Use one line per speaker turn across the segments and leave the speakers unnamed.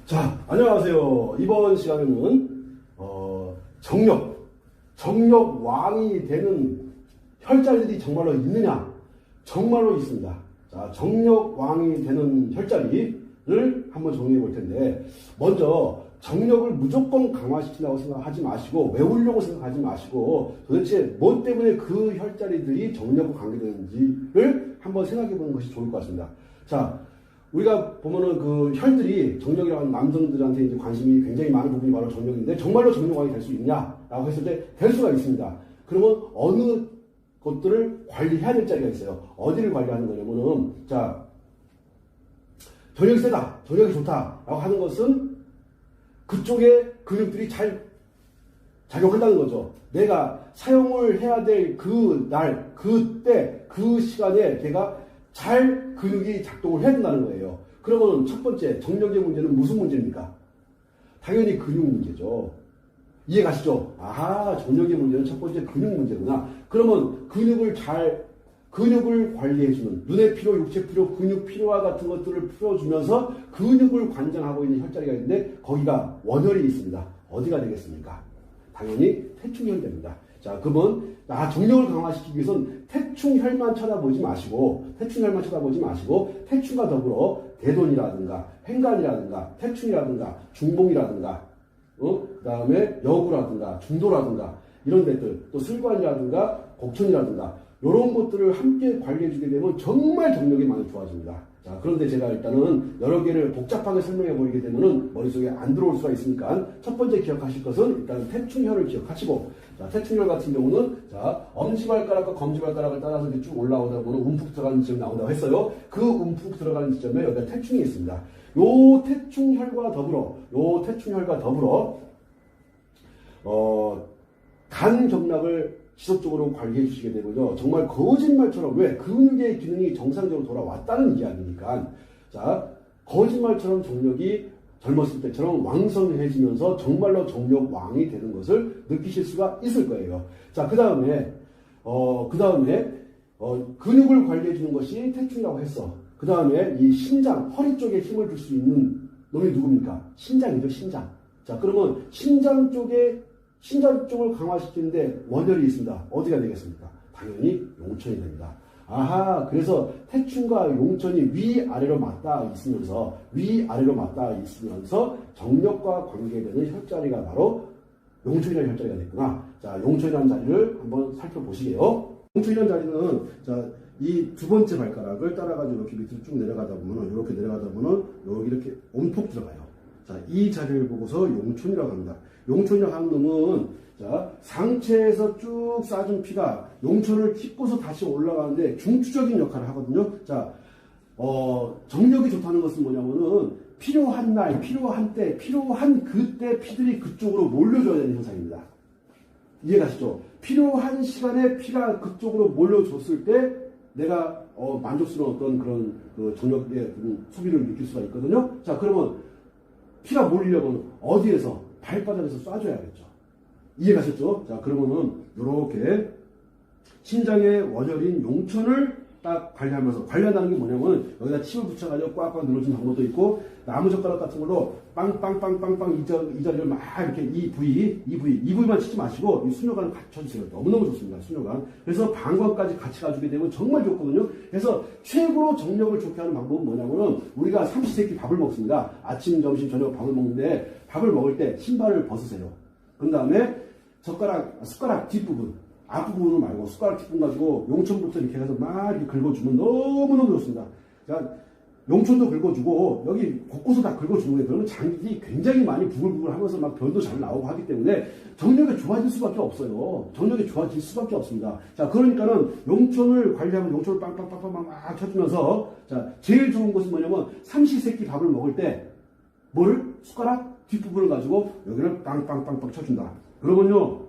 자, 안녕하세요. 이번 시간에는 정력 왕이 되는 혈자리들이 정말로 있느냐? 정말로 있습니다. 자, 정력 왕이 되는 혈자리를 한번 정리해 볼 텐데, 먼저 정력을 무조건 강화시킨다고 생각하지 마시고, 외우려고 생각하지 마시고, 도대체 뭐 때문에 그 혈자리들이 정력과 관계되는지를 한번 생각해 보는 것이 좋을 것 같습니다. 자, 우리가 보면은 그 혈들이 정력이라고 하는 남성들한테 이제 관심이 굉장히 많은 부분이 바로 정력인데, 정말로 정력왕이 될 수 있냐라고 했을 때 될 수가 있습니다. 그러면 어느 것들을 관리해야 될 자리가 있어요. 어디를 관리하는 거냐면은, 자, 정력이 세다, 정력이 좋다라고 하는 것은 그쪽에 근육들이 잘 작용한다는 거죠. 내가 사용을 해야 될 그 날, 그때, 그 시간에 내가 잘 근육이 작동을 해야 된다는 거예요. 그러면 첫 번째 정력의 문제는 무슨 문제입니까? 당연히 근육 문제죠. 이해 가시죠? 아하, 정력의 문제는 첫 번째 근육 문제구나. 그러면 근육을 관리해주는 눈의 피로, 육체 피로, 근육 피로와 같은 것들을 풀어주면서 근육을 관장하고 있는 혈자리가 있는데, 거기가 원혈이 있습니다. 어디가 되겠습니까? 당연히 태충혈이 됩니다. 자, 그러면 정력을 강화시키기 위해서는 태충혈만 쳐다보지 마시고, 태충과 더불어 대돈이라든가 행간이라든가 태충이라든가 중봉이라든가 그 다음에 여구라든가 중도라든가 이런 데들, 또 슬관이라든가 곡천이라든가 이런 것들을 함께 관리해주게 되면 정말 정력이 많이 좋아집니다. 자, 그런데 제가 일단은 여러 개를 복잡하게 설명해 버리게 되면은 머릿속에 안 들어올 수가 있으니까 첫 번째 기억하실 것은 일단 태충혈을 기억하시고, 자, 태충혈 같은 경우는 자, 엄지발가락과 검지발가락을 따라서 이렇게 쭉 올라오다 보면 움푹 들어가는 지점이 나온다고 했어요. 그 움푹 들어가는 지점에 여기가 태충이 있습니다. 요 태충혈과 더불어 간 경락을 지속적으로 관리해 주시게 되고요. 정말 거짓말처럼, 왜? 근육의 기능이 정상적으로 돌아왔다는 이야기니까. 자, 거짓말처럼 정력이 젊었을 때처럼 왕성해지면서 정말로 정력 왕이 되는 것을 느끼실 수가 있을 거예요. 자, 그 다음에 근육을 관리해 주는 것이 태충이라고 했어. 그 다음에 이 신장, 허리 쪽에 힘을 줄 수 있는 놈이 누굽니까? 신장이죠, 신장. 자, 그러면 신장 쪽을 강화시키는데 원혈이 있습니다. 어디가 되겠습니까? 당연히 용천이 됩니다. 아하, 그래서 태충과 용천이 위아래로 맞닿아 있으면서 정력과 관계되는 혈자리가 바로 용천이라는 혈자리가 됐구나. 자, 용천이라는 자리를 한번 살펴보시게요. 용천이라는 자리는, 자, 이 두 번째 발가락을 따라가지고 이렇게 밑으로 쭉 내려가다 보면은 여기 이렇게 온폭 들어가요. 자, 이 자리를 보고서 용천이라고 합니다. 용천이라고 하는 놈은, 자, 상체에서 쭉 쏴준 피가 용천을 딛고서 다시 올라가는데 중추적인 역할을 하거든요. 자, 정력이 좋다는 것은 뭐냐면은, 필요한 날, 필요한 때, 필요한 그때 피들이 그쪽으로 몰려줘야 되는 현상입니다. 이해가시죠? 필요한 시간에 피가 그쪽으로 몰려줬을 때 내가 만족스러운 어떤 그런 그 정력의 소비를 느낄 수가 있거든요. 자, 그러면 피가 몰리려면 어디에서? 발바닥에서 쏴줘야겠죠. 이해가셨죠? 자, 그러면은 요렇게 신장의 원혈인 용천을 딱 관리한다는 게 뭐냐면, 여기다 침을 붙여가지고 꽉꽉 눌러주는 방법도 있고, 나무젓가락 같은 걸로 빵빵빵빵빵 이 자리를 막 이렇게 이 부위만 치지 마시고 이 수녀관을 갖춰주세요. 너무너무 좋습니다. 수녀관. 그래서 방광까지 같이 가주게 되면 정말 좋거든요. 그래서 최고로 정력을 좋게 하는 방법은 뭐냐면은, 우리가 삼시세끼 밥을 먹습니다. 아침, 점심, 저녁 밥을 먹는데, 밥을 먹을 때 신발을 벗으세요. 그 다음에 숟가락 뒷부분, 앞부분을 말고 숟가락 뒷부분 가지고 용천부터 이렇게 해서 막 이렇게 긁어주면 너무너무 좋습니다. 자, 용천도 긁어주고 여기 곳곳을 다 긁어주는 거예요. 그러면 장이 굉장히 많이 부글부글 하면서 막 변도 잘 나오고 하기 때문에 정력이 좋아질 수밖에 없어요. 정력이 좋아질 수밖에 없습니다. 자, 그러니까는 용천을 관리하면 용천을 빵빵빵빵 막 쳐주면서, 자, 제일 좋은 것은 뭐냐면, 삼시세끼 밥을 먹을 때 숟가락 뒷부분을 가지고 여기를 빵빵빵빵 쳐준다. 그러면요,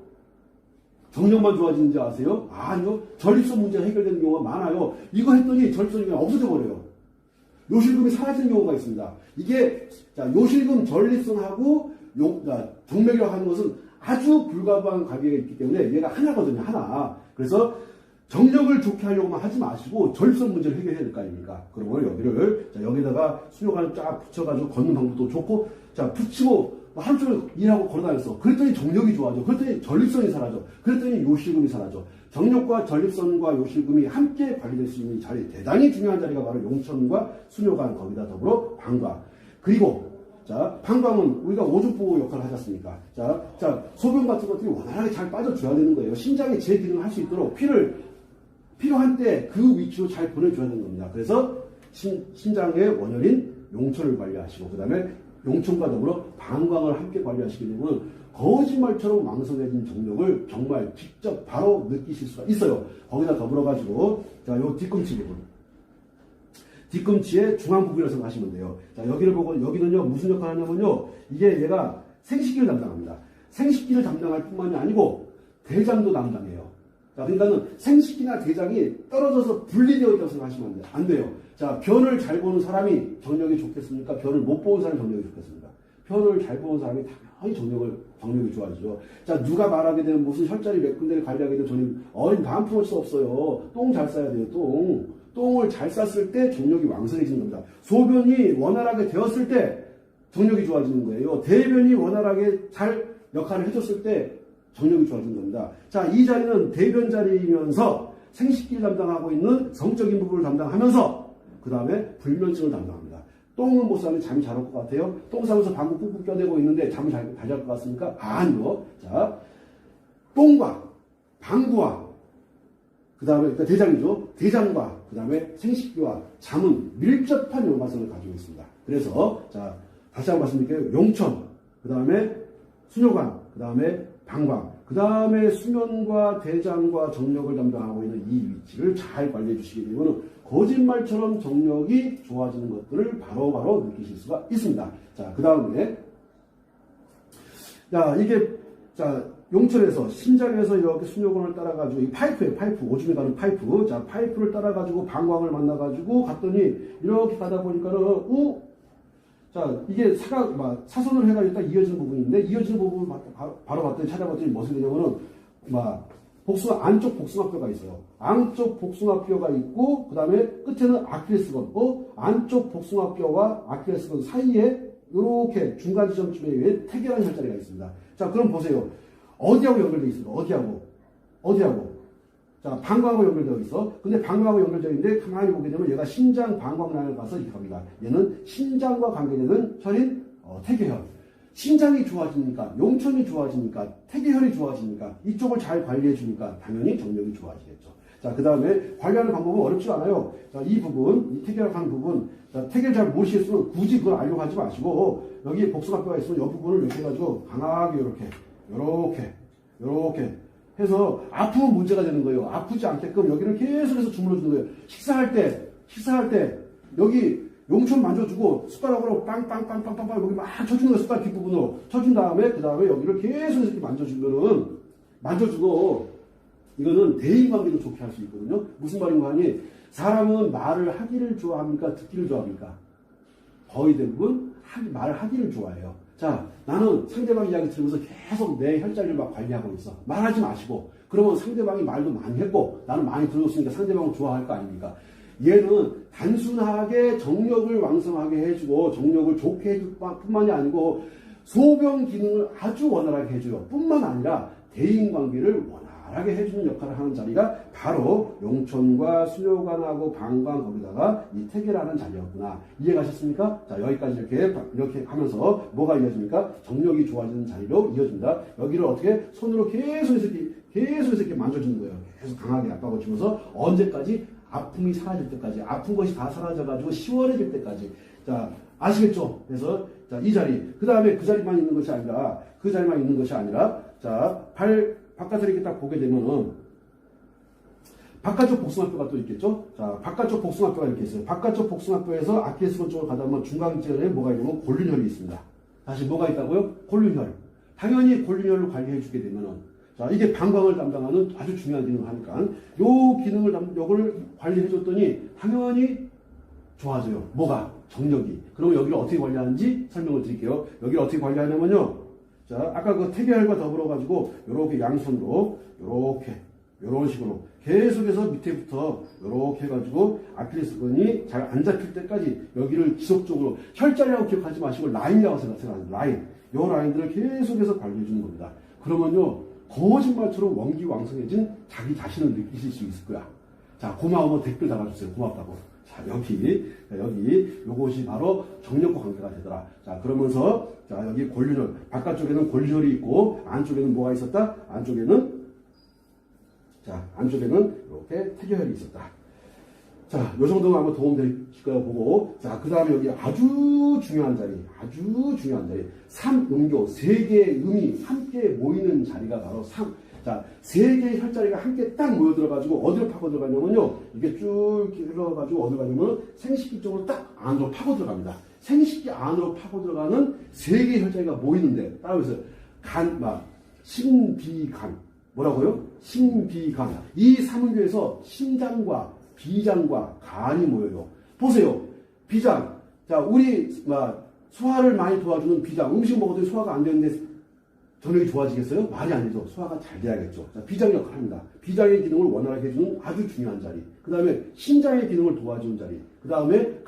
정력만 좋아지는지 아세요? 아니요. 전립선 문제가 해결되는 경우가 많아요. 이거 했더니 전립선이 그냥 없어져 버려요. 요실금이 사라지는 경우가 있습니다. 이게, 자, 요실금, 전립선하고 정맥이라고 하는 것은 아주 불가분한 관계가 있기 때문에 얘가 하나거든요, 하나. 그래서 정력을 좋게 하려고만 하지 마시고 전립선 문제를 해결해야 될 거 아닙니까? 그러면 여기를 자, 여기다가 수족관을 쫙 붙여가지고 걷는 방법도 좋고 자 붙이고 하루 종일 일하고 걸어다녔어. 그랬더니 정력이 좋아져. 그랬더니 전립선이 사라져. 그랬더니 요실금이 사라져. 정력과 전립선과 요실금이 함께 관리될 수 있는 자리, 대단히 중요한 자리가 바로 용천과 수뇨관, 거기다 더불어 방광. 그리고 자, 방광은 우리가 오줌보호 역할을 하지 않습니까? 자, 소변 같은 것들이 원활하게 잘 빠져줘야 되는 거예요. 심장이 제 기능을 할 수 있도록 피를 필요한 때 그 위치로 잘 보내줘야 되는 겁니다. 그래서 심장의 원혈인 용천을 관리하시고 그 다음에 용천과 더불어 방광을 함께 관리하시게 되면 거짓말처럼 왕성해진 정력을 정말 직접 바로 느끼실 수가 있어요. 거기다 더불어가지고 자, 요 뒤꿈치 부분. 뒤꿈치의 중앙 부분이라고 생각하시면 돼요. 자, 여기를 보고 여기는요 무슨 역할을 하냐면요 이게 얘가 생식기를 담당합니다. 생식기를 담당할 뿐만이 아니고 대장도 담당해요. 자, 그러니까는 생식기나 대장이 떨어져서 분리되어 있다고 생각하시면 안 돼요. 자, 변을 잘 보는 사람이 정력이 좋겠습니까? 변을 못 보는 사람이 정력이 좋겠습니까? 변을 잘 보는 사람이 당연히 정력이 좋아지죠. 자, 누가 말하게 되면 무슨 혈자리 몇 군데를 관리하게 되면 저는 어린 다음 품을 수 없어요. 똥 잘 싸야 돼요, 똥을 잘 쌌을 때 정력이 왕성해지는 겁니다. 소변이 원활하게 되었을 때 정력이 좋아지는 거예요. 대변이 원활하게 잘 역할을 해줬을 때 정력이 좋아지는 겁니다. 자, 이 자리는 대변 자리이면서 생식기를 담당하고 있는 성적인 부분을 담당하면서 그 다음에 불면증을 담당합니다. 똥은 못 싸면 잠이 잘 올 것 같아요? 똥 싸면서 방구 꾹꾹 껴대고 있는데 잠을 잘 잘 것 같습니까? 아니요. 자, 똥과 방구와 그 다음에 그러니까 대장이죠. 대장과 그 다음에 생식기와 잠은 밀접한 연관성을 가지고 있습니다. 그래서 자 다시 한번 말씀드릴게요. 용천, 그 다음에 수뇨관, 그 다음에 방광, 그 다음에 수면과 대장과 정력을 담당하고 있는 이 위치를 잘 관리해 주시게 되면 거짓말처럼 정력이 좋아지는 것들을 바로바로 느끼실 수가 있습니다. 자, 그 다음에 자 이게 자 용천에서 심장에서 이렇게 수뇨관을 따라가지고 이 파이프예요. 파이프 오줌에 가는 파이프. 자 파이프를 따라가지고 방광을 만나가지고 갔더니 이렇게 가다 보니까는 자 이게 사선을 해가지고 딱 이어지는 부분인데 이어지는 부분을 바로 봤더니 찾아봤더니 무슨 되냐면은 안쪽 복숭아뼈가 있어요. 안쪽 복숭아뼈가 있고 그 다음에 끝에는 아킬레스건. 안쪽 복숭아뼈와 아킬레스건 사이에 이렇게 중간 지점쯤에 태결한 혈자리가 있습니다. 자 그럼 보세요. 어디하고 연결되어 있습니까? 어디하고? 자, 방광하고 연결되어 있어. 근데 방광하고 연결되어 있는데 가만히 보게 되면 얘가 신장 방광란을 가서 이렇게 갑니다. 얘는 신장과 관계되는 혈인 태계혈. 신장이 좋아지니까, 용천이 좋아지니까, 태계혈이 좋아지니까, 이쪽을 잘 관리해 주니까 당연히 정력이 좋아지겠죠. 자, 그 다음에 관리하는 방법은 어렵지 않아요. 자, 이 부분, 이 태계혈하는 부분, 자, 태계를 잘 모르시겠으면 굳이 그걸 알려고 하지 마시고, 여기 복숭아뼈가 있으면 이 부분을 이렇게 해가지고 강하게 요렇게 해서 아프면 문제가 되는 거예요. 아프지 않게끔 여기를 계속해서 주물러 주는 거예요. 식사할 때 여기 용천 만져주고 숟가락으로 빵빵빵빵빵 여기 막 쳐주는 거예요. 숟가락 뒷부분으로 쳐준 다음에 그 다음에 여기를 계속해서 이렇게 만져주고 이거는 대인관계도 좋게 할 수 있거든요. 무슨 말인가 하니 사람은 말을 하기를 좋아합니까? 듣기를 좋아합니까? 거의 대부분 말을 하기를 좋아해요. 자, 나는 상대방 이야기 들으면서 계속 내 혈자리를 막 관리하고 있어. 말하지 마시고. 그러면 상대방이 말도 많이 했고, 나는 많이 들었으니까 상대방을 좋아할 거 아닙니까? 얘는 단순하게 정력을 왕성하게 해주고, 정력을 좋게 해줄 뿐만이 아니고, 소변 기능을 아주 원활하게 해줘요. 뿐만 아니라, 대인관계를 원활하게 해주는 역할을 하는 자리가 바로 용천과 수뇨관하고 방광 거기다가 이 태계라는 자리였구나. 이해가셨습니까? 자, 여기까지 이렇게 하면서 뭐가 이어집니까? 정력이 좋아지는 자리로 이어집니다. 여기를 어떻게 손으로 계속해서 이렇게 만져주는 거예요. 계속 강하게 압박을 주면서 언제까지? 아픔이 사라질 때까지. 아픈 것이 다 사라져가지고 시원해질 때까지. 자, 아시겠죠? 그래서 자, 이 자리. 그 다음에 그 자리만 있는 것이 아니라 자, 바깥을 이렇게 딱 보게 되면은 바깥쪽 복숭아뼈가 또 있겠죠? 자, 바깥쪽 복숭아뼈가 이렇게 있어요. 바깥쪽 복숭아뼈에서 아킬레스건 쪽으로 가다 보면 중간지점에 뭐가 있냐면 골륜혈이 있습니다. 다시 뭐가 있다고요? 골륜혈. 당연히 골륜혈을 관리해 주게 되면은 자, 이게 방광을 담당하는 아주 중요한 기능을 하니까 요 기능을 요거를 관리해 줬더니 당연히 좋아져요. 뭐가? 정력이. 그럼 여기를 어떻게 관리하는지 설명을 드릴게요. 여기를 어떻게 관리하냐면요. 자, 아까 그 태계혈과 더불어 가지고 요렇게 양손으로 이런 식으로 계속해서 밑에부터 이렇게 해가지고 아킬레스건이 잘 안 잡힐 때까지 여기를 지속적으로 혈자리라고 기억하지 마시고 라인이라고 생각하세요. 라인. 이 라인들을 계속해서 관리해 주는 겁니다. 그러면요, 거짓말처럼 원기왕성해진 자기 자신을 느끼실 수 있을 거야. 자, 고마우면 댓글 달아주세요. 고맙다고. 자, 여기 요것이 바로 정력과 관계가 되더라. 자, 그러면서, 자, 여기 권륜혈. 바깥쪽에는 권륜혈이 있고, 안쪽에는 뭐가 있었다? 안쪽에는 이렇게 태교혈이 있었다. 자, 요 정도면 아마 도움될 거라고 보고, 자, 그 다음에 여기 아주 중요한 자리. 삼음교, 세 개의 음이 함께 모이는 자리가 바로 자, 세 개의 혈자리가 함께 딱 모여 들어가지고 어디로 파고 들어가냐면요, 이게 쭉 흘러가지고 어디로 가냐면 생식기 쪽으로 딱 안으로 파고 들어갑니다. 생식기 안으로 파고 들어가는 세 개의 혈자리가 모이는데, 따라서 신비간. 뭐라고요? 신비간. 이 삼음교에서 신장과 비장과 간이 모여요. 보세요. 비장. 자, 우리 소화를 많이 도와주는 비장. 음식 먹어도 소화가 안 되는데 저녁이 좋아지겠어요? 말이 안 되죠. 소화가 잘 돼야겠죠. 자, 비장 역할을 합니다. 비장의 기능을 원활하게 해주는 아주 중요한 자리. 그 다음에 신장의 기능을 도와주는 자리. 그 다음에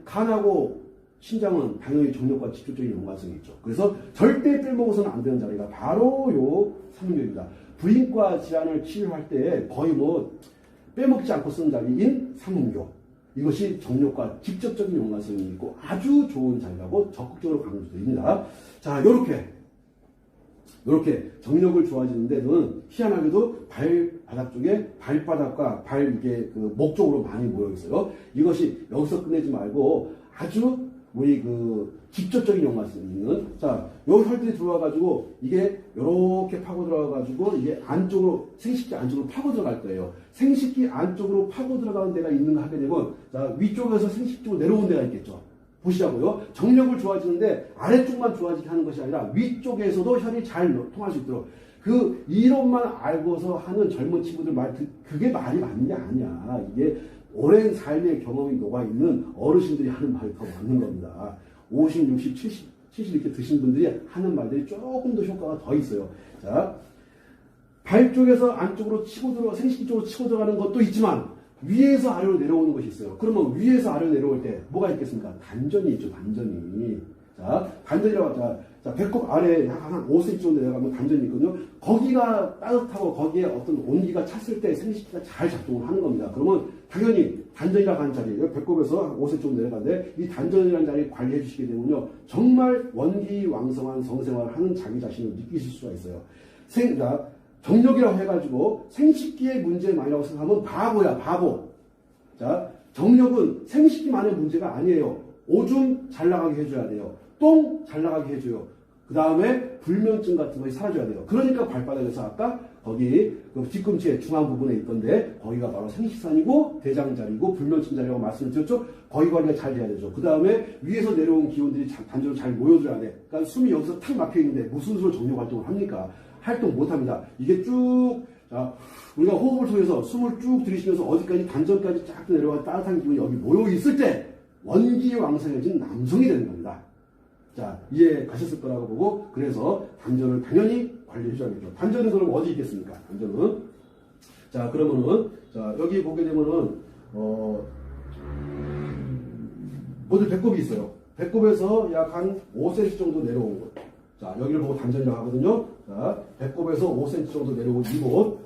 간하고 신장은 당연히 정력과 직접적인 연관성이 있죠. 그래서 절대 빼먹어서는 안 되는 자리가 바로 요 삼음교입니다. 부인과 질환을 치료할 때 거의 빼먹지 않고 쓰는 자리인 삼음교. 이것이 정력과 직접적인 연관성이 있고 아주 좋은 자리라고 적극적으로 강조드립니다. 자, 요렇게 정력을 좋아지는 데는 희한하게도 발바닥 쪽에 발바닥과 목 쪽으로 많이 모여 있어요. 이것이 여기서 끝내지 말고 아주 우리 직접적인 연관성이 있는, 자, 요 혈들이 들어와가지고 이게 요렇게 파고 들어가가지고 이게 생식기 안쪽으로 파고 들어갈 거예요. 생식기 안쪽으로 파고 들어가는 데가 있는가 하게 되면, 자, 위쪽에서 생식기 쪽으로 내려오는 데가 있겠죠. 보시자고요. 정력을 좋아지는데 아래쪽만 좋아지게 하는 것이 아니라 위쪽에서도 혈이 잘 통할 수 있도록 그 이론만 알고서 하는 젊은 친구들 그게 말이 맞는 게 아니야. 이게 오랜 삶의 경험이 녹아있는 어르신들이 하는 말이 더 맞는 겁니다. 50, 60, 70 이렇게 드신 분들이 하는 말들이 조금 더 효과가 더 있어요. 자, 발 쪽에서 안쪽으로 생식기 쪽으로 치고 들어가는 것도 있지만 위에서 아래로 내려오는 것이 있어요. 그러면 위에서 아래로 내려올 때 뭐가 있겠습니까? 단전이 있죠, 단전이. 자, 단전이라고 자, 배꼽 아래 한 5cm 정도 내려가면 단전이 있거든요. 거기가 따뜻하고 거기에 어떤 온기가 찼을 때 생식기가 잘 작동을 하는 겁니다. 그러면 당연히 단전이라고 하는 자리, 배꼽에서 한 5cm 정도 내려가는데 이 단전이라는 자리 관리해 주시게 되면요, 정말 원기왕성한 성생활을 하는 자기 자신을 느끼실 수가 있어요. 정력이라고 해가지고 생식기의 문제만이라고 생각하면 바보야, 바보. 자, 정력은 생식기만의 문제가 아니에요. 오줌 잘 나가게 해줘야 돼요. 똥 잘 나가게 해줘요. 그 다음에 불면증 같은 것이 사라져야 돼요. 그러니까 발바닥에서 아까 거기 뒤꿈치의 중앙 부분에 있던데 거기가 바로 생식산이고 대장자리고 불면증 자리라고 말씀을 드렸죠. 거기 관리가 잘 돼야 되죠. 그 다음에 위에서 내려온 기운들이 단전으로 잘 모여들어야 돼. 그러니까 숨이 여기서 탁 막혀 있는데 무슨 수로 정력 활동을 합니까? 활동 못합니다. 이게 쭉, 자, 우리가 호흡을 통해서 숨을 쭉 들이쉬면서 어디까지 단전까지 쫙 내려가 따뜻한 기운이 여기 모여 있을 때 원기왕성해진 남성이 되는 겁니다. 자, 이해 가셨을 거라고 보고, 그래서 단전을 당연히 관리해 줘야겠죠. 단전은 그럼 어디 있겠습니까? 단전은. 자, 그러면은, 자, 여기 보게 되면은, 모두 배꼽이 있어요. 배꼽에서 약 한 5cm 정도 내려온 곳. 자, 여기를 보고 단전이라고 하거든요. 자, 배꼽에서 5cm 정도 내려온 이곳.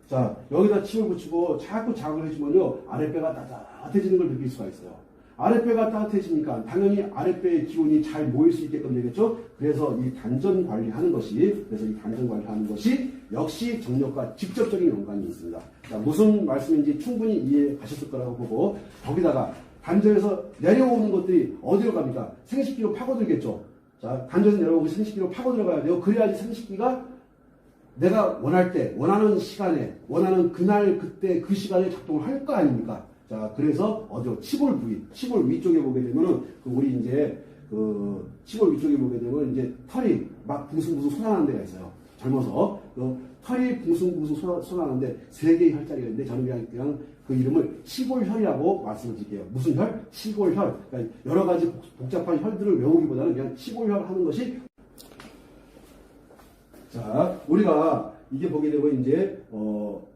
자, 여기다 침을 붙이고 자꾸 자극을 해주면요, 아랫배가 따뜻해지는 걸 느낄 수가 있어요. 아랫배가 따뜻해지니까 당연히 아랫배의 기운이 잘 모일 수 있게끔 되겠죠. 그래서 이 단전 관리하는 것이 역시 정력과 직접적인 연관이 있습니다. 자, 무슨 말씀인지 충분히 이해 가셨을 거라고 보고, 거기다가 단전에서 내려오는 것들이 어디로 갑니까? 생식기로 파고들겠죠. 자, 단전에서 내려오고 생식기로 파고들어가야 돼요. 그래야지 생식기가 내가 원할 때, 원하는 시간에, 원하는 그날, 그때, 그 시간에 작동을 할 거 아닙니까? 자, 그래서 어디로? 치골 부위, 치골 위쪽에 보게 되면은, 우리 이제, 치골 위쪽에 보게 되면 이제 털이 막 붕숭붕숭 솟아나는 데가 있어요. 젊어서. 털이 붕숭붕숭 솟아나는데, 세 개의 혈자리가 있는데, 저는 그냥 그 이름을 치골혈이라고 말씀을 드릴게요. 무슨 혈? 치골혈. 그러니까 여러 가지 복잡한 혈들을 외우기보다는 그냥 치골혈 하는 것이, 자, 우리가 이게 보게 되면 이제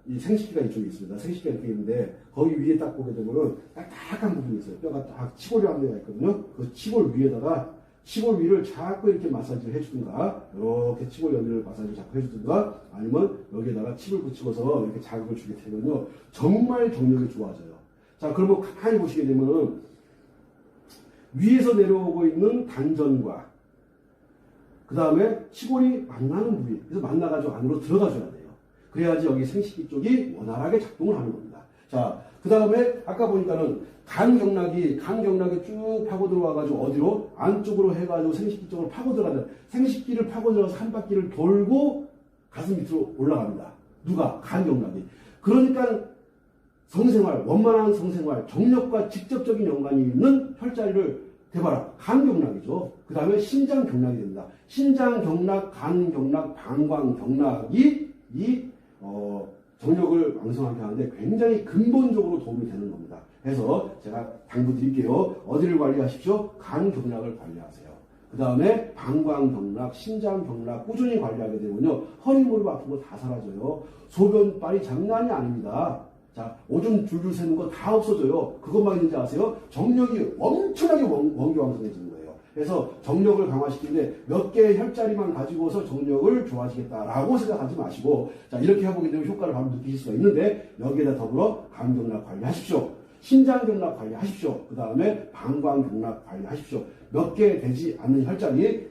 이 생식기가 이쪽에 있습니다. 생식기가 이렇게 있는데 거기 위에 딱 보게 되면은 딱딱한 부분이 있어요. 뼈가 딱 치골이라는 데가 있거든요. 그 치골 위에다가 치골 위를 자꾸 이렇게 마사지를 해주든가, 이렇게 치골 여기를 마사지를 자꾸 해주든가, 아니면 여기에다가 칩을 붙이고서 이렇게 자극을 주게 되면요, 정말 정력이 좋아져요. 자, 그러면 가만히 보시게 되면은 위에서 내려오고 있는 단전과 그 다음에 치골이 만나는 부위, 그래서 만나가지고 안으로 들어가줘야 돼요. 그래야지 여기 생식기 쪽이 원활하게 작동을 하는 겁니다. 자, 그 다음에 아까 보니까는 간경락이 쭉 파고 들어와가지고 어디로? 안쪽으로 해가지고 생식기 쪽으로 파고 들어가는, 생식기를 파고 들어가서 한 바퀴를 돌고 가슴 밑으로 올라갑니다. 누가? 간경락이. 그러니까 성생활, 원만한 성생활, 정력과 직접적인 연관이 있는 혈자리를 대봐라. 간경락이죠. 그 다음에 신장경락이 됩니다. 신장경락, 간경락, 방광경락이 정력을 왕성하게 하는데 굉장히 근본적으로 도움이 되는 겁니다. 그래서 제가 당부드릴게요. 어디를 관리하십시오? 간경락을 관리하세요. 그 다음에 방광경락, 신장경락 꾸준히 관리하게 되면요, 허리 무릎 아픈 거 다 사라져요. 소변빨이 장난이 아닙니다. 자, 오줌 줄줄 새는 거 다 없어져요. 그것만 있는지 아세요? 정력이 엄청나게 원기왕성해지는 거예요. 그래서 정력을 강화시키는데 몇 개의 혈자리만 가지고서 정력을 좋아지겠다라고 생각하지 마시고, 자, 이렇게 해보게 되면 효과를 바로 느끼실 수가 있는데, 여기에다 더불어 간경락 관리하십시오. 신장경락 관리하십시오. 그 다음에 방광경락 관리하십시오. 몇 개 되지 않는 혈자리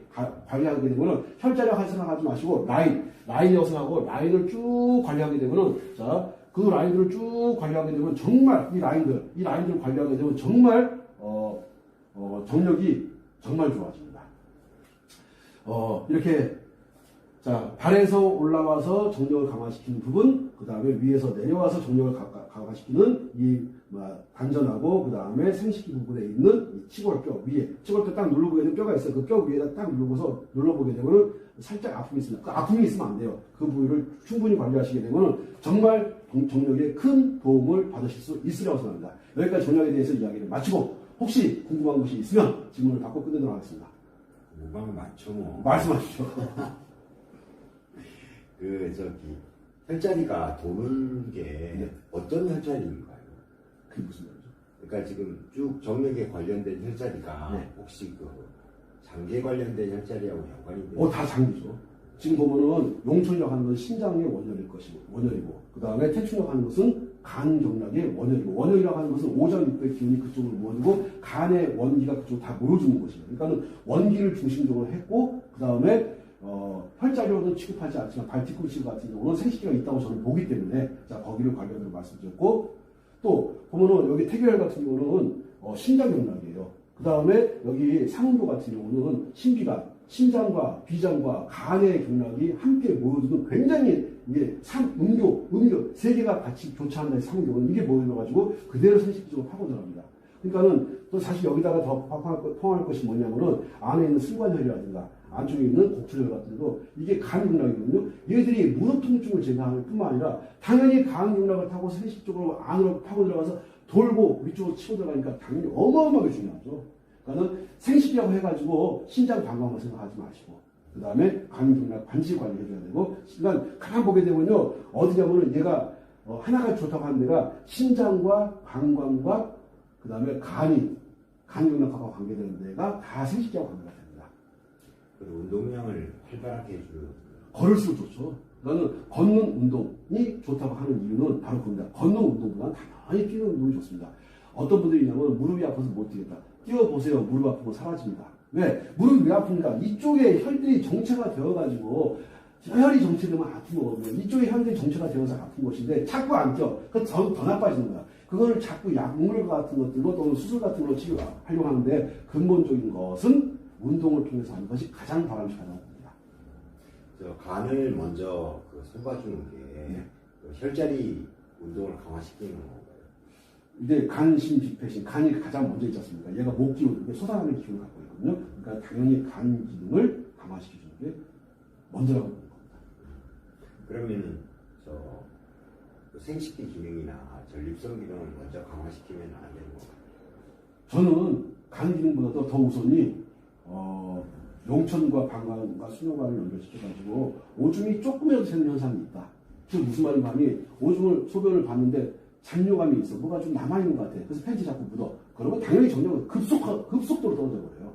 관리하게 되면 혈자리라고 생각하지 마시고 라인이라고 생각하고 라인을 쭉 관리하게 되면, 자, 그 라인들을 쭉 관리하게 되면 정말 이 라인들을 관리하게 되면 정말 정력이 정말 좋아집니다. 이렇게 자, 발에서 올라와서 정력을 강화시키는 부분, 그 다음에 위에서 내려와서 정력을 강화시키는 이 단전하고 그 다음에 생식기 부분에 있는 이 치골뼈 위에, 치골뼈 딱 눌러보게 되면 뼈가 있어요. 그 뼈 위에다 딱 눌러보게 되면 살짝 아픔이 있습니다. 그 아픔이 있으면 안 돼요. 그 부위를 충분히 관리하시게 되면 정말 정력에 큰 도움을 받으실 수 있으리라고 생각합니다. 여기까지 정력에 대해서 이야기를 마치고 혹시 궁금한 것이 있으면 질문을 받고 끝내도록 하겠습니다.
금방 맞죠 뭐.
말씀하십시오.
혈자리가 도는 게
네.
어떤 혈자리인가요?
그게 무슨 말이죠?
그러니까 지금 쭉 정력에 관련된 혈자리가
네.
혹시 장기에 관련된 혈자리하고 연관이 돼요?
다 장기죠. 지금 보면은 용천이라고 하는 것은 신장의 원혈이고, 그 다음에 태충이라고 하는 것은 간경락의 원혈이고, 원혈이라고 하는 것은 오장육부의 기운이 그쪽으로 모이고 간의 원기가 그쪽으로 다 모여주는 것이에요. 그러니까는 원기를 중심적으로 했고, 그 다음에 혈자리로는 취급하지 않지만 발뒤꿈치 같은 경우는 생식기가 있다고 저는 보기 때문에, 자, 거기를 관련해서 말씀드렸고, 또 보면은 여기 태교혈 같은 경우는 신장경락이에요. 그 다음에 여기 상운도 같은 경우는 신비관, 심장과 비장과 간의 경락이 함께 모여두는 굉장히 이게 음교 세 개가 같이 교차한다는 상교는 이게 모여가지고 그대로 생식기적으로 파고들어갑니다. 그러니까는 또 사실 여기다가 더 포함할 것이 뭐냐면은 안에 있는 승관혈이라든가 안쪽에 있는 곡출혈 같은 거, 이게 간경락이거든요. 얘들이 무릎 통증을 제거하는 뿐만 아니라 당연히 간경락을 타고 생식 쪽으로 안으로 파고 들어가서 돌고 위쪽으로 치고 들어가니까 당연히 어마어마하게 중요하죠. 그러니까는 생식이라고 해가지고 신장 방광만 생각하지 마시고, 그 다음에 간경락 반드시 관리해줘야 되고, 그러니까 가만 보게 되면요, 어디냐면은 얘가 하나가 좋다고 하는 데가 신장과 방광과 그 다음에 간경락하고 관계되는 데가 다 생식기하고 관계가 됩니다.
그리고 운동량을 활발하게 해주는.
걸을수록 좋죠. 그러니까 걷는 운동이 좋다고 하는 이유는 바로 그겁니다. 걷는 운동보다는 가만히 뛰는 운동이 좋습니다. 어떤 분들이 있냐면 무릎이 아파서 못 뛰겠다. 뛰어보세요. 무릎 아픈 거 사라집니다. 왜? 무릎이 왜 아픈가? 이쪽에 혈들이 정체가 되어가지고, 혈이 정체되면 아픈 거거든요. 이쪽에 혈들이 정체가 되어서 아픈 것인데 자꾸 안 뛰어. 그건 더 나빠지는 거야. 그거를 자꾸 약물 같은 것들로 또는 수술 같은 걸로 치료하려고 하는데, 근본적인 것은 운동을 통해서 하는 것이 가장 바람직하다고 봅니다.
간을 먼저 손봐주는 게 혈자리 운동을 강화시키는 건가요?
이제 간신 비폐신, 간이 가장 먼저 있지 않습니까? 얘가 목 기운, 솟아나는 기운을 갖고 있거든요. 그러니까 당연히 간 기능을 강화시켜주는 게 먼저라고 보는 겁니다.
그러면 생식기 기능이나 전립선 기능을 먼저 강화시키면 안 되는 건가요?
저는 간 기능보다도 더 우선이 용천과 방광과 수뇨관을 연결시켜가지고 오줌이 조금이라도 새는 현상이 있다. 즉 무슨 말인가 하니 오줌을 소변을 봤는데 잔뇨감이 있어. 뭐가 좀 남아있는 것 같아. 그래서 팬티 자꾸 묻어. 그러면 당연히 정력은 급속도로 떨어져 버려요.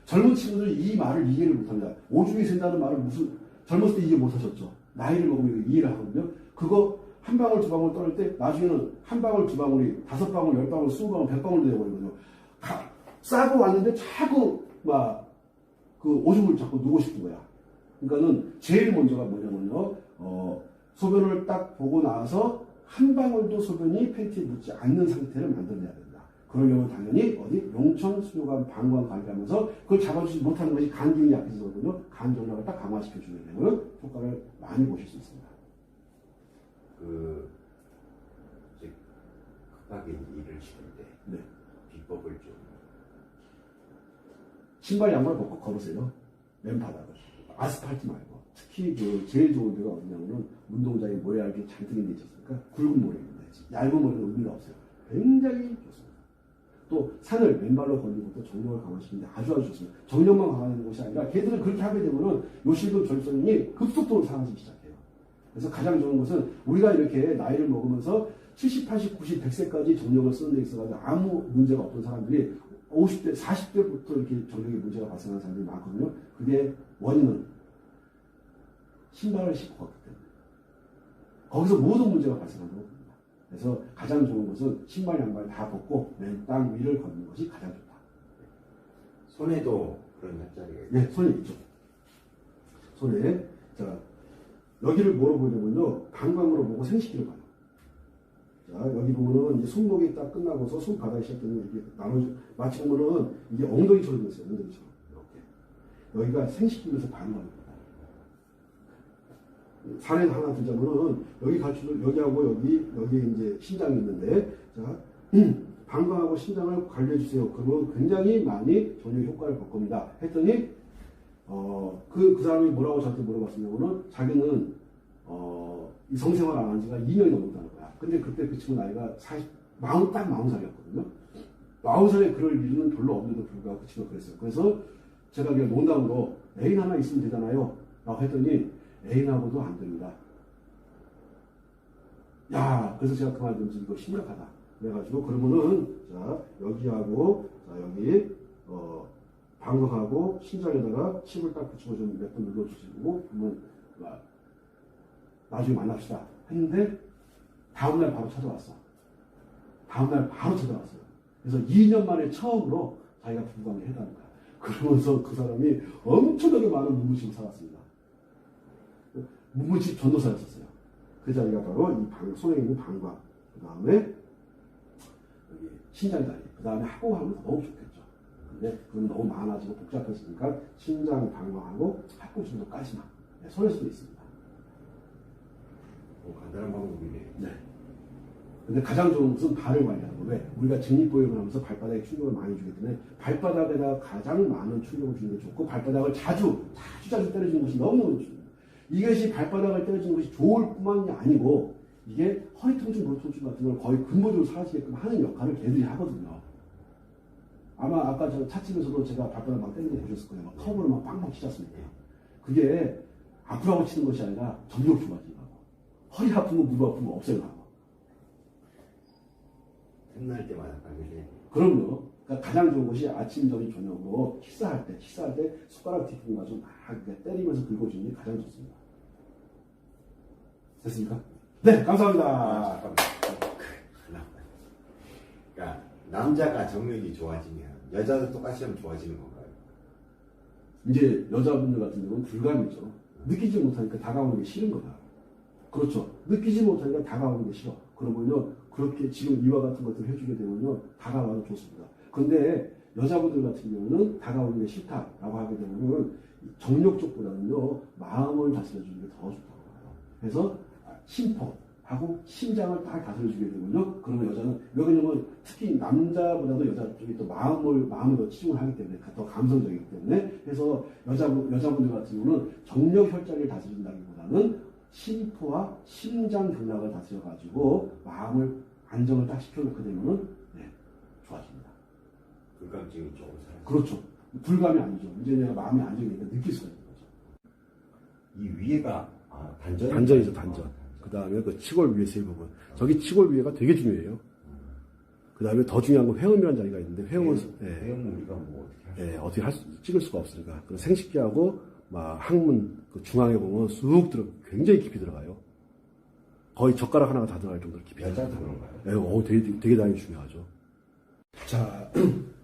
젊은 친구들이 이 말을 이해를 못합니다. 오줌이 샌다는 말을 젊었을 때 이해 못하셨죠. 나이를 먹으면 이해를 하거든요. 그거 한 방울 두 방울 떨을 때 나중에는 한 방울 두 방울이 5방울, 10방울, 20방울, 100방울 되어버리거든요. 싸고 왔는데 자꾸 그 오줌을 자꾸 누고 싶은 거야. 그러니까는 제일 먼저가 뭐냐면요. 소변을 딱 보고 나서 한 방울도 소변이 팬티에 묻지 않는 상태를 만들어내야 된다. 그러려면 당연히 어디 용천, 수뇨관, 방광 관리하면서 그걸 잡아주지 못하는 것이 간 기능이 약해지거든요. 간 경락을 딱 강화시켜주게 되면 효과를 많이 보실 수 있습니다.
이제 급하게 일을 시킬 때
네.
비법을 좀
신발 양말 벗고 걸으세요. 맨바닥을. 아스팔트 말고. 특히 제일 좋은 데가 어디냐면은 운동장에 모래알이 잔뜩 있는 데 있었으니까 굵은 모래입니다. 얇은 모래는 의미가 없어요. 굉장히 좋습니다. 또 산을 맨발로 걷는 것도 정력을 강화시키는데 아주 좋습니다. 정력만 강화하는 것이 아니라 걔들은 그렇게 하게 되면은 요실금 절성이 급속도로 상하기 시작해요. 그래서 가장 좋은 것은 우리가 이렇게 나이를 먹으면서 70, 80, 90, 100세까지 정력을 쓰는 데 있어가지고 아무 문제가 없던 사람들이 50대, 40대부터 이렇게 정력에 문제가 발생하는 사람들이 많거든요. 그게 원인은 신발을 신고 갔기 때문에. 거기서 모든 문제가 발생한다고 봅니다. 그래서 가장 좋은 것은 신발, 양말 다 벗고 맨 땅 위를 걷는 것이 가장 좋다.
손에도 그런 혈자리가 있죠.
네, 손에 있죠. 손에. 자, 여기를 뭐로 보냐면요. 방광으로 보고 생식기를 봐요. 자, 여기 보면은 이제 손목이 딱 끝나고서 손바닥이 시작되는 이렇게 마치 보면은 이게 엉덩이처럼 됐어요. 엉덩이처럼. 이렇게. 여기가 생식기면서 방광입니다. 사례 하나 들자면은 여기하고 여기에 이제 심장이 있는데, 자, 방광하고 심장을 관리해 주세요. 그러면 굉장히 많이 전혀 효과를 볼 겁니다. 했더니 그 사람이 뭐라고 저한테 물어봤냐면은 자기는 이 성생활 안 한 지가 2년이 넘었다는 거야. 근데 그때 그 친구 나이가 40살이었거든요. 40살에 그럴 일은 별로 없는데도 불구하고 그 친구가 그랬어요. 그래서 제가 그냥 농담으로 애인 하나 있으면 되잖아요. 라고 했더니 애인하고도 안 됩니다. 야, 그래서 제가 그 말 들으면서 이거 심각하다. 그래가지고 그러면은 자 여기하고 자 여기 방광하고 심장에다가 칩을 딱 붙이고 좀 몇 번 눌러주시고 한번 나중에 만납시다 했는데 다음날 바로 찾아왔어. 그래서 2년 만에 처음으로 자기가 부부관계 했다는 거야. 그러면서 그 사람이 엄청나게 많은 문무집을 살았습니다. 문무집 전도사였었어요. 그 자리가 바로 이 손에 있는 방광, 그 다음에 여기 신장 자리, 그 다음에 하고 하면 너무 좋겠죠. 근데 그건 너무 많아지고 복잡했으니까 신장, 방광하고 합구 정도까지만 손에서도 있습니다.
간단한 방법이네요.
네. 근데 가장 좋은 것은 발을 관리하는 거. 왜? 우리가 직립보행을 하면서 발바닥에 충격을 많이 주기 때문에 발바닥에다가 가장 많은 충격을 주는 게 좋고 발바닥을 자주 때려주는 것이 너무너무 좋습니다. 이것이 발바닥을 때려주는 것이 좋을 뿐만이 아니고 이게 허리 통증, 무릎 통증 같은 걸 거의 근본적으로 사라지게끔 하는 역할을 걔들이 하거든요. 아마 아까 저 찻집에서도 제가 발바닥 막 때리는 거 보셨을 거예요. 막 컵으로 막 빵빵 치지 않습니까? 그게 아프라고 치는 것이 아니라 정력 좋아지고 허리 아픈 거, 무릎 아픈 거 없애려고.
틈날 때마다 빨리.
그럼요. 그러니까 가장 좋은 것이 아침, 점심, 저녁으로 식사할 때 숟가락 뒷부분 가지고 막 때리면서 긁어주는 게 가장 좋습니다. 됐습니까? 네, 감사합니다.
그러니까 남자가 정력이 좋아지면 여자도 똑같이 하면 좋아지는 건가요?
이제 여자분들 같은 경우는 불감이죠. 느끼지 못하니까 다가오는 게 싫은 거다. 그렇죠. 느끼지 못하니까 다가오는 게 싫어. 그러면요, 그렇게 지금 이와 같은 것들을 해주게 되면요, 다가와도 좋습니다. 근데 여자분들 같은 경우는 다가오는 게 싫다라고 하게 되면은 정력 쪽보다는요, 마음을 다스려주는 게 더 좋다고 해요. 그래서 심포하고 심장을 딱 다스려주게 되면요, 그러면 여자는 왜 그러냐면 특히 남자보다도 여자 쪽이 또 마음을 더 치중을 하기 때문에 더 감성적이기 때문에 그래서 여자분들 같은 경우는 정력 혈자리를 다스린다기보다는 심포와 심장 경락을 다스려가지고 마음을 안정을 딱 시켜놓게 되면은 좋아집니다.
불감증이 조금 사라지죠.
그렇죠. 불감이 아니죠. 이제 내가 마음이 안정이니까 느낄 수가 있는 거죠.
이 위에가 단전?
단전이죠, 단전. 그 다음에 그 치골 위에 세 부분. 저기 치골 위에가 되게 중요해요. 그 다음에 더 중요한 건 회음이라는 자리가 있는데, 회음은,
회음 우리가 뭐 어떻게
어떻게 찍을 수가 없으니까. 그래서 생식기하고, 막, 항문, 그 중앙에 보면 쑥 굉장히 깊이 들어가요. 거의 젓가락 하나가 다 들어갈 정도로 깊이.
여자도 그런가요?
되게 당연히 중요하죠. 자,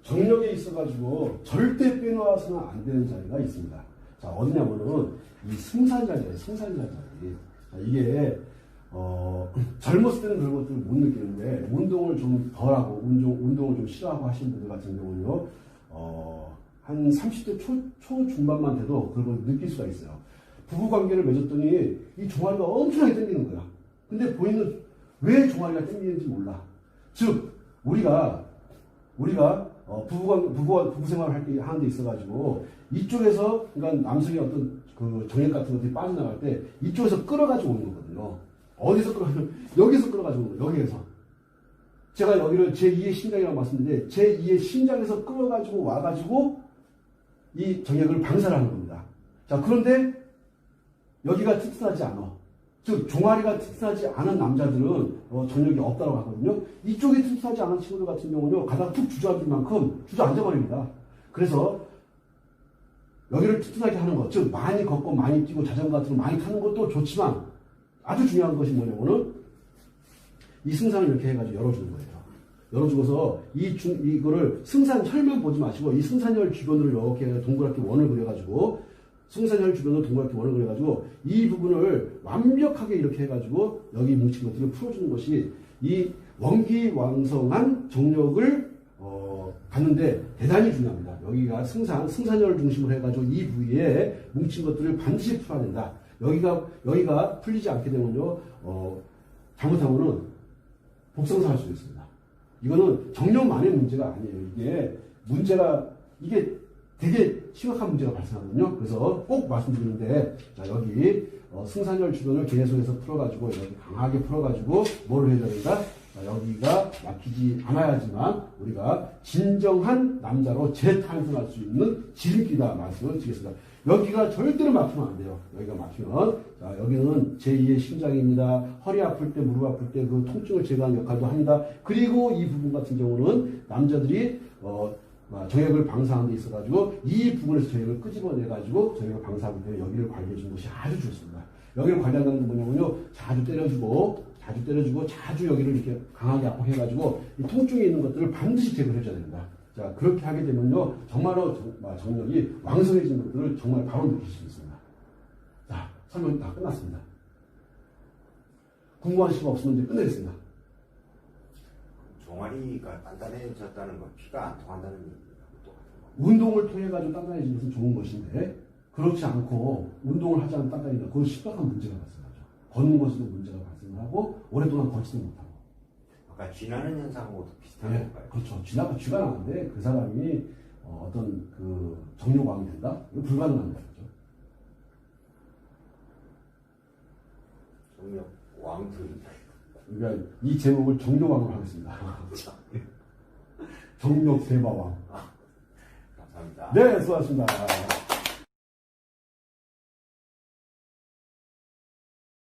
정력에 있어가지고 절대 빼놓아서는 안 되는 자리가 있습니다. 자, 어디냐면은 이 승산자리예요. 승산자리. 자, 이게 젊었을 때는 그런 것들을 못 느끼는데 운동을 좀 덜하고 운동을 좀 싫어하고 하시는 분들 같은 경우는요, 한 30대 초중반만 돼도 그걸 느낄 수가 있어요. 부부 관계를 맺었더니 이 종아리가 엄청나게 당기는 거야. 근데 본인은 왜 종아리가 당기는지 몰라. 즉 우리가 부부 생활을 하는 데 있어가지고 이쪽에서 그러니까 남성의 어떤 그 정액 같은 것들이 빠져나갈 때 이쪽에서 끌어가지고 오는 거거든요. 어디서 끌어가지고 여기서 끌어가지고 오는 거예요. 여기에서 제가 여기를 제2의 심장이라고 말씀드렸는데 제2의 심장에서 끌어가지고 와가지고 이 정액을 방사를 하는 겁니다. 자, 그런데 여기가 튼튼하지 않아. 즉 종아리가 튼튼하지 않은 남자들은 정력이 없다고 하거든요. 이쪽이 튼튼하지 않은 친구들 같은 경우는 가다가 툭 주저앉을 만큼 주저앉아버립니다. 그래서 여기를 튼튼하게 하는 것, 즉 많이 걷고 많이 뛰고 자전거 같은 거 많이 타는 것도 좋지만 아주 중요한 것이 뭐냐면은 이 승산을 이렇게 해가지고 열어주는 거예요. 열어주고서 이거를 승산혈만 보지 마시고 이 승산혈 주변으로 이렇게 동그랗게 원을 그려가지고 승산혈 주변으로 동그랗게 원을 그려가지고 이 부분을 완벽하게 이렇게 해가지고 여기 뭉친 것들을 풀어주는 것이 이 원기왕성한 정력을 갖는데 대단히 중요합니다. 여기가 승산혈을 중심으로 해가지고 이 부위에 뭉친 것들을 반드시 풀어야 된다. 여기가 풀리지 않게 되면요, 잘못하면은 복성사할 수도 있습니다. 이거는 정력만의 문제가 아니에요. 이게 되게 심각한 문제가 발생하거든요. 그래서 꼭 말씀드리는데, 자, 여기, 승산혈 주변을 계속해서 풀어가지고, 여기 강하게 풀어가지고, 뭐를 해줘야 된다? 자, 여기가 막히지 않아야지만, 우리가 진정한 남자로 재탄생할 수 있는 지름길이다 말씀을 드리겠습니다. 여기가 절대로 막히면 안 돼요. 여기가 막히면. 자, 여기는 제2의 심장입니다. 허리 아플 때, 무릎 아플 때 그 통증을 제거하는 역할도 합니다. 그리고 이 부분 같은 경우는 남자들이, 정액을 방사하는 데 있어가지고 이 부분에서 정액을 끄집어내가지고 정액을 방사하기 때문에 여기를 관리해 주는 것이 아주 좋습니다. 여기를 관리한다는 건 뭐냐면요, 자주 때려주고 자주 여기를 이렇게 강하게 압박해가지고 이 통증이 있는 것들을 반드시 제거해 줘야 됩니다. 자, 그렇게 하게 되면요, 정말로 정력이 왕성해진 것들을 정말 바로 느낄 수 있습니다. 자, 설명 다 끝났습니다. 궁금하신 거 없으면 이제 끝내겠습니다.
종아리가 단단해졌다는 건 피가 안 통한다는 얘기입니다.
운동을 통해 가지고 단단해지는 것은 좋은 것인데 그렇지 않고 운동을 하지 않는 단단이다. 그건 심각한 문제가 발생하죠. 걷는 것에도 문제가 발생하고 오랫동안 걷지도 못하고.
아까 쥐나는 현상하고도 비슷한
네,
건가요?
그렇죠. 쥐가 나는데 그 사람이 어떤 그 정력왕이 된다? 이거 불가능한 거죠.
정력 왕들.
그러니까 이 제목을 정력왕으로 하겠습니다. 정력 대마왕.
감사합니다.
네, 수고하셨습니다.